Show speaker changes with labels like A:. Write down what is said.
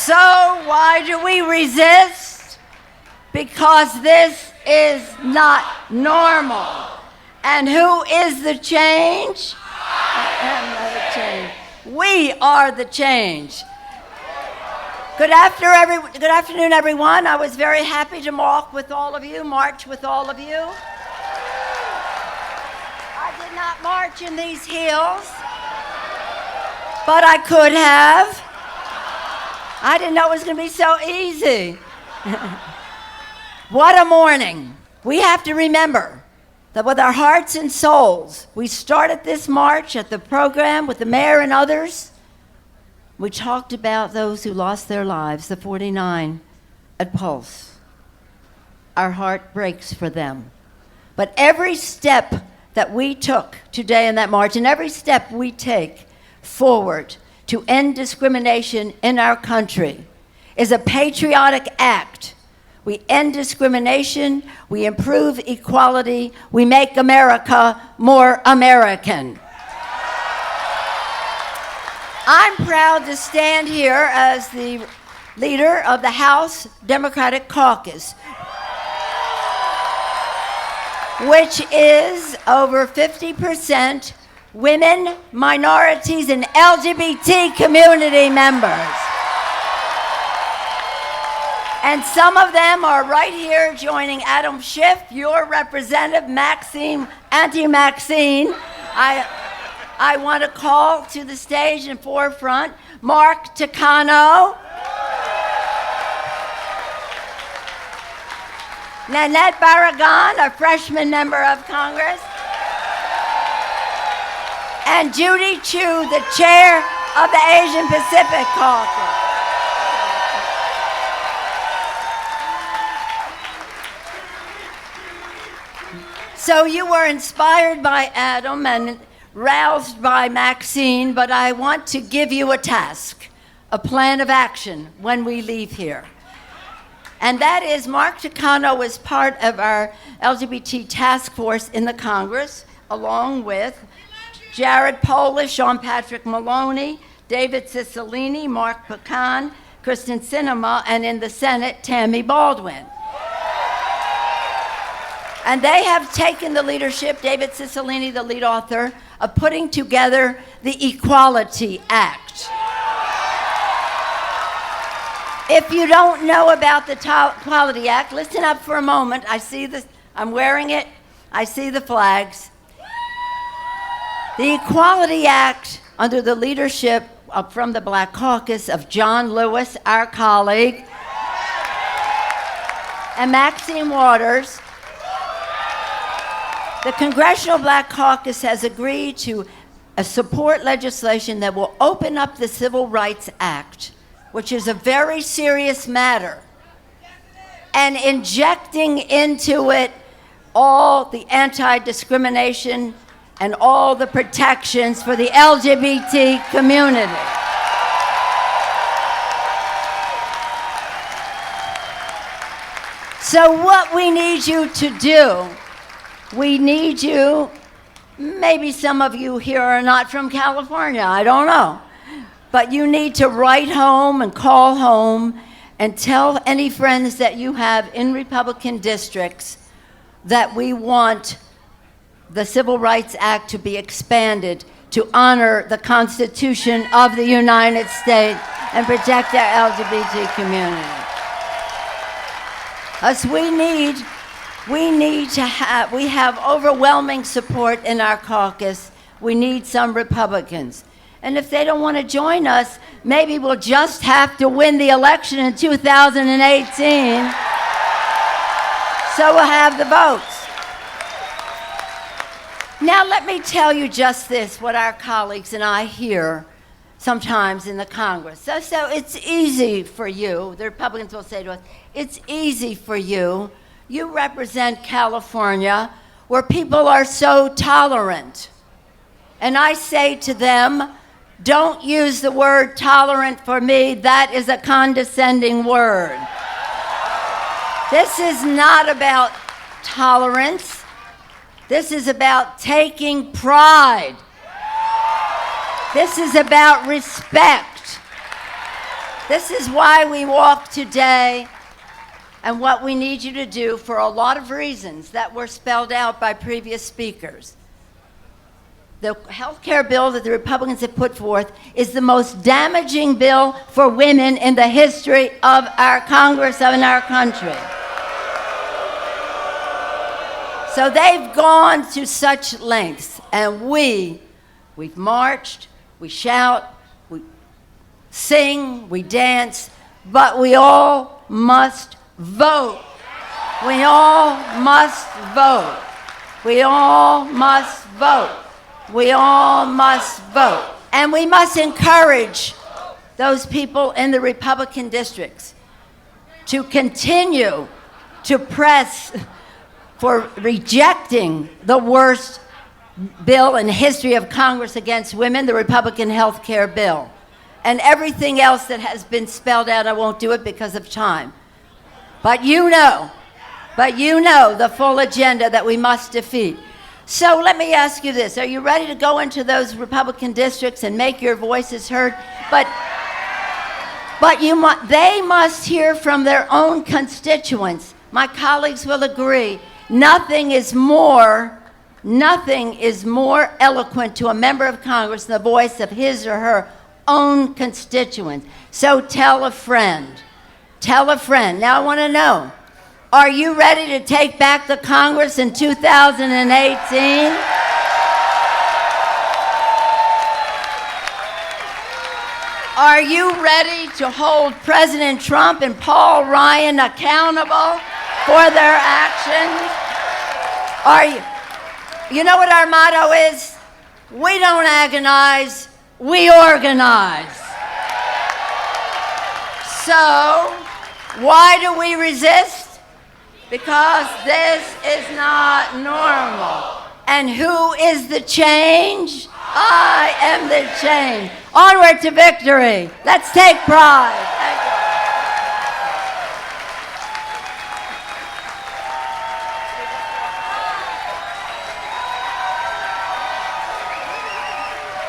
A: So why do we resist? Because this is not normal. And who is the change? I am the change. We are the change. Good afternoon, everyone. I was very happy to march with all of you. I did not march in these heels, but I could have. I didn't know it was going to be so easy. What a morning. We have to remember that with our hearts and souls, we started this march at the program with the mayor and others. We talked about those who lost their lives, the 49 at Pulse. Our heart breaks for them. But every step that we took today in that march, and every step we take forward to end discrimination in our country, is a patriotic act. We end discrimination, we improve equality, we make America more American. I'm proud to stand here as the leader of the House Democratic Caucus, which is over 50% women, minorities, and LGBT community members. And some of them are right here joining Adam Schiff, your representative, Auntie Maxine. I want to call to the stage and forefront Mark Takano, Nanette Barragan, a freshman member of Congress, and Judy Chu, the chair of the Asian Pacific Caucus. So you were inspired by Adam and roused by Maxine, but I want to give you a task, a plan of action when we leave here. And that is, Mark Takano is part of our LGBT task force in the Congress, along with Jared Polis, Sean Patrick Maloney, David Cicilline, Mark Pecan, Kristen Sinema, and in the Senate, Tammy Baldwin. And they have taken the leadership, David Cicilline, the lead author, of putting together the Equality Act. If you don't know about the Equality Act, listen up for a moment. I see this, I'm wearing it, I see the flags. The Equality Act, under the leadership from the Black Caucus of John Lewis, our colleague, and Maxine Waters, the Congressional Black Caucus has agreed to support legislation that will open up the Civil Rights Act, which is a very serious matter, and injecting into it all the anti-discrimination and all the protections for the LGBT community. So what we need you to do, we need you, maybe some of you here are not from California, I don't know, but you need to write home and call home and tell any friends that you have in Republican districts that we want the Civil Rights Act to be expanded to honor the Constitution of the United States and protect our LGBT community. As we have overwhelming support in our caucus. We need some Republicans. And if they don't want to join us, maybe we'll just have to win the election in 2018. So we'll have the votes. Now let me tell you just this, what our colleagues and I hear sometimes in the Congress. So it's easy for you, the Republicans will say to us, it's easy for you. You represent California, where people are so tolerant. And I say to them, don't use the word tolerant for me. That is a condescending word. This is not about tolerance. This is about taking pride. This is about respect. This is why we walk today and what we need you to do for a lot of reasons that were spelled out by previous speakers. The health care bill that the Republicans have put forth is the most damaging bill for women in the history of our Congress and our country. So they've gone to such lengths, and we've marched, we shout, we sing, we dance, but we all must vote. We all must vote. We all must vote. We all must vote. And we must encourage those people in the Republican districts to continue to press for rejecting the worst bill in the history of Congress against women, the Republican health care bill. And everything else that has been spelled out, I won't do it because of time. But you know the full agenda that we must defeat. So let me ask you this. Are you ready to go into those Republican districts and make your voices heard? But they must hear from their own constituents. My colleagues will agree. Nothing is more eloquent to a member of Congress than the voice of his or her own constituents. So tell a friend. Tell a friend. Now I want to know, are you ready to take back the Congress in 2018? Are you ready to hold President Trump and Paul Ryan accountable for their actions? Are you? You know what our motto is? We don't agonize, we organize. So, why do we resist? Because this is not normal. And who is the change? I am the change. Onward to victory. Let's take pride.